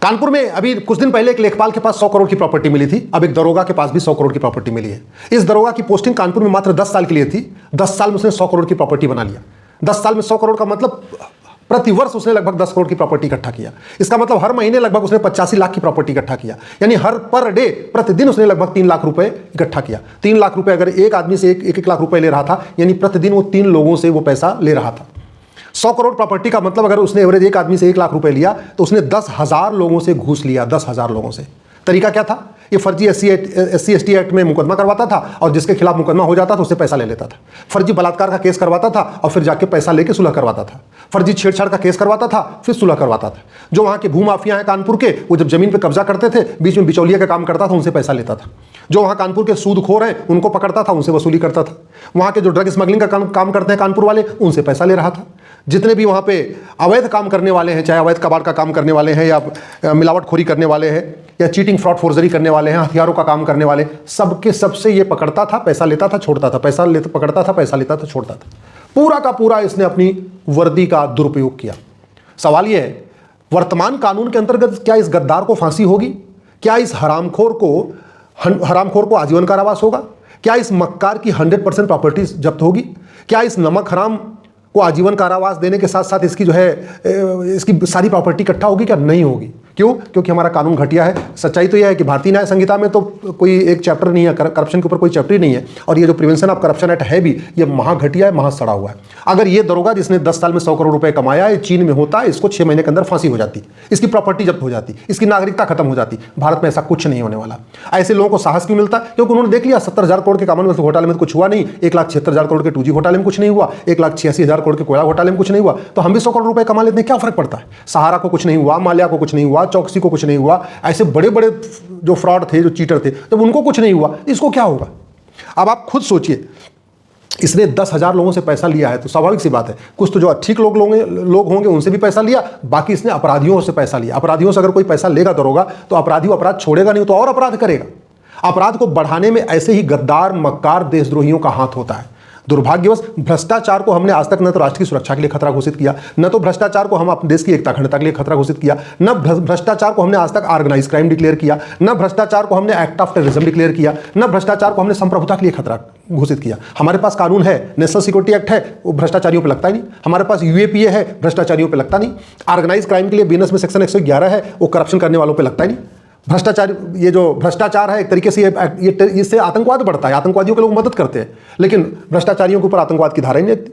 कानपुर में अभी कुछ दिन पहले एक लेखपाल के पास 100 करोड़ की प्रॉपर्टी मिली थी, अब एक दरोगा के पास भी 100 करोड़ की प्रॉपर्टी मिली है। इस दरोगा की पोस्टिंग कानपुर में मात्र 10 साल के लिए थी। 10 साल में उसने 100 करोड़ की प्रॉपर्टी बना लिया। 10 साल में 100 करोड़ का मतलब प्रति वर्ष उसने लगभग 10 करोड़ की प्रॉपर्टी इकट्ठा किया। इसका मतलब हर महीने लगभग उसने 85 लाख की प्रॉपर्टी इकट्ठा किया, यानी हर पर डे प्रतिदिन उसने लगभग 3 लाख रुपए इकट्ठा किया। 3 लाख रुपए अगर एक आदमी से एक लाख रुपए ले रहा था, यानी प्रतिदिन वो 3 लोगों से वो पैसा ले रहा था। 100 करोड़ प्रॉपर्टी का मतलब अगर उसने एवरेज एक आदमी से 1 लाख रुपए लिया तो उसने 10,000 लोगों से घूस लिया। 10,000 लोगों से। तरीका क्या था? ये फर्जी SC/ST एक्ट में मुकदमा करवाता था और जिसके खिलाफ मुकदमा हो जाता था उससे पैसा ले लेता था। फर्जी बलात्कार का केस करवाता था और फिर जाके पैसा लेके सुलह करवाता था। फर्जी छेड़छाड़ का केस करवाता था, फिर सुलह करवाता था। जो वहाँ के भूमाफिया हैं कानपुर के, वो जब जमीन पर कब्जा करते थे, बीच में बिचौलिया का काम करता था, उनसे पैसा लेता था। जो वहाँ कानपुर के सूदखोर हैं उनको पकड़ता था, उनसे वसूली करता था। वहाँ के जो ड्रग स्मगलिंग का काम करते हैं कानपुर वाले, उनसे पैसा ले रहा था। जितने भी वहाँ पे अवैध काम करने वाले हैं, चाहे अवैध कबाड़ का काम करने वाले हैं या मिलावटखोरी करने वाले हैं या चीटिंग फ्रॉड फोर्जरी करने वाले हैं, हथियारों का काम करने वाले, सबके सबसे ये पकड़ता था, पैसा लेता था, छोड़ता था, पैसा लेता पकड़ता था, पैसा लेता था, छोड़ता था। पूरा का पूरा इसने अपनी वर्दी का दुरुपयोग किया। सवाल ये है, वर्तमान कानून के अंतर्गत क्या इस गद्दार को फांसी होगी? क्या इस हरामखोर को आजीवन कारावास होगा? क्या इस मक्कार की 100% प्रॉपर्टी जब्त होगी? क्या इस नमक हराम को आजीवन कारावास देने के साथ साथ इसकी जो है इसकी सारी प्रॉपर्टी इकट्ठा होगी? क्या नहीं होगी? क्यों? क्योंकि हमारा कानून घटिया है। सच्चाई तो यह है कि भारतीय न्याय संहिता में तो कोई एक चैप्टर नहीं है, करप्शन के ऊपर कोई चैप्टर ही नहीं है। और ये जो प्रिवेंशन ऑफ करप्शन एक्ट है भी, ये महा घटिया है, महा सड़ा हुआ है। अगर ये दरोगा जिसने 10 साल में 100 करोड़ रुपए कमाया है चीन में होता, इसको 6 महीने के अंदर फांसी हो जाती, इसकी प्रॉपर्टी जब्त हो जाती, इसकी नागरिकता खत्म हो जाती। भारत में ऐसा कुछ नहीं होने वाला। ऐसे लोगों को साहस क्यों मिलता? क्योंकि उन्होंने देख लिया 70,000 करोड़ के कॉमनवेल्थ घोटाले में कुछ हुआ नहीं, 1,76,000 करोड़ के 2G घोटाले में कुछ नहीं हुआ, 1,86,000 करोड़ के कोयला घोटाले में कुछ नहीं हुआ, तो हम भी 100 करोड़ रुपए कमा लेते हैं, क्या फर्क पड़ता है? सहारा को कुछ नहीं हुआ, माल्या को कुछ नहीं हुआ, चौकसी को कुछ नहीं हुआ, ऐसे बड़े बड़े जो फ्रॉड थे, जो चीटर थे, जब उनको कुछ नहीं हुआ, इसको क्या होगा? अब आप खुद सोचिए, इसने 10,000 लोगों से पैसा लिया है तो स्वाभाविक सी बात है, कुछ तो जो ठीक लोग होंगे उनसे भी पैसा लिया, बाकी इसने अपराधियों से पैसा लिया। अपराधियों से अगर कोई पैसा लेगा दरोगा तो अपराधी अपराध छोड़ेगा नहीं, तो और अपराध करेगा। अपराध को बढ़ाने में ऐसे ही गद्दार मक्कार देशद्रोहियों का हाथ होता है। दुर्भाग्यवश भ्रष्टाचार को हमने आज तक न तो राष्ट्र की सुरक्षा के लिए खतरा घोषित किया, न तो भ्रष्टाचार को हम अपने देश की एकता अखंडता के लिए खतरा घोषित किया, न भ्रष्टाचार को हमने आज तक ऑर्गेनाइज क्राइम डिक्लेयर किया, न भ्रष्टाचार को हमने एक्ट ऑफ टेररिज्म डिक्लेयर किया, न भ्रष्टाचार को हमने संप्रभुता के लिए खतरा घोषित किया। हमारे पास कानून है, नेशनल सिक्योरिटी एक्ट है, वो भ्रष्टाचारियों पर लगता ही नहीं। हमारे पास UAPA है, भ्रष्टाचारियों पर लगता नहीं। ऑर्गेनाइज क्राइम के लिए BNS में सेक्शन 111 है, वो करप्शन करने वालों पर लगता ही नहीं। भ्रष्टाचार, ये जो भ्रष्टाचार है एक तरीके से ये इससे आतंकवाद बढ़ता है, आतंकवादियों के लोग मदद करते हैं, लेकिन भ्रष्टाचारियों के ऊपर आतंकवाद की धारा ही नहीं लगती।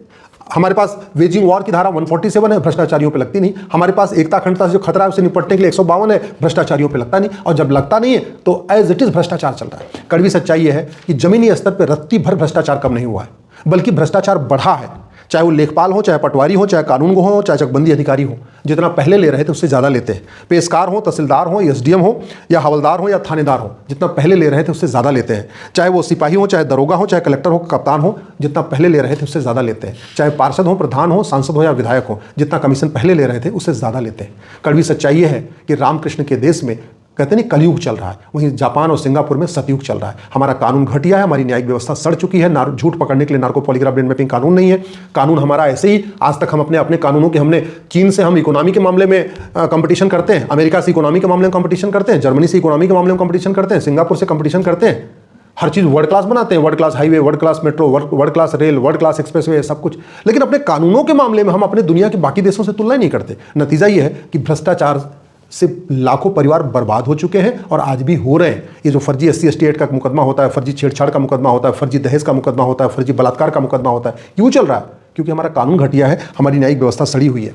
हमारे पास वेजिंग वॉर की धारा 147 है, भ्रष्टाचारियों पे लगती नहीं। हमारे पास एकता अखंडता से जो खतरा है उसे निपटने के लिए 152 है, भ्रष्टाचारियों पे लगता नहीं। और जब लगता नहीं है तो एज इट इज भ्रष्टाचार चल रहा है। कड़वी सच्चाई यह है कि जमीनी स्तर पर रत्ती भर भ्रष्टाचार कम नहीं हुआ है, बल्कि भ्रष्टाचार बढ़ा है। चाहे वो लेखपाल हो, चाहे पटवारी हो, चाहे कानूनगो हो, चाहे चकबंदी अधिकारी हो, जितना पहले ले रहे थे उससे ज़्यादा लेते हैं। पेशकार हो, तहसीलदार हो, SDM हो या हवलदार हो या थानेदार हो, जितना पहले ले रहे थे उससे ज़्यादा लेते हैं। चाहे वो सिपाही हो, चाहे दरोगा हो, चाहे कलेक्टर हो, कप्तान हो, जितना पहले ले रहे थे उससे ज़्यादा लेते हैं। चाहे पार्षद हो, प्रधान हो, सांसद हो या विधायक हो, जितना कमीशन पहले ले रहे थे उससे ज़्यादा लेते हैं। कड़वी सच्चाई ये है कि रामकृष्ण के देश में कहते नहीं कलयुग चल रहा है, वहीं जापान और सिंगापुर में सतयुग चल रहा है। हमारा कानून घटिया है, हमारी न्यायिक व्यवस्था सड़ चुकी है। झूठ पकड़ने के लिए नार्को पॉलीग्राफ ब्रेन मैपिंग कानून नहीं है। कानून हमारा ऐसे ही, आज तक हम अपने कानूनों के, हमने चीन से हम इकोनॉमी के मामले में कंपटीशन करते हैं, अमेरिका से इकोनॉमी के मामले में कंपटीशन करते हैं, जर्मनी से इकोनॉमी के मामले में कंपटीशन करते हैं, सिंगापुर से कंपटीशन करते हैं। हर चीज़ वर्ल्ड क्लास बनाते हैं, world class highway, world class metro, world class rail, world class expressway, सब कुछ। लेकिन अपने कानूनों के मामले में हम अपने दुनिया के बाकी देशों से तुलना नहीं करते। नतीजा ये है कि भ्रष्टाचार से लाखों परिवार बर्बाद हो चुके हैं और आज भी हो रहे हैं। ये जो फर्जी SC/ST एक्ट का मुकदमा होता है, फर्जी छेड़छाड़ का मुकदमा होता है, फर्जी दहेज का मुकदमा होता है, फर्जी बलात्कार का मुकदमा होता है, क्यों चल रहा है? क्योंकि हमारा कानून घटिया है, हमारी न्यायिक व्यवस्था सड़ी हुई है।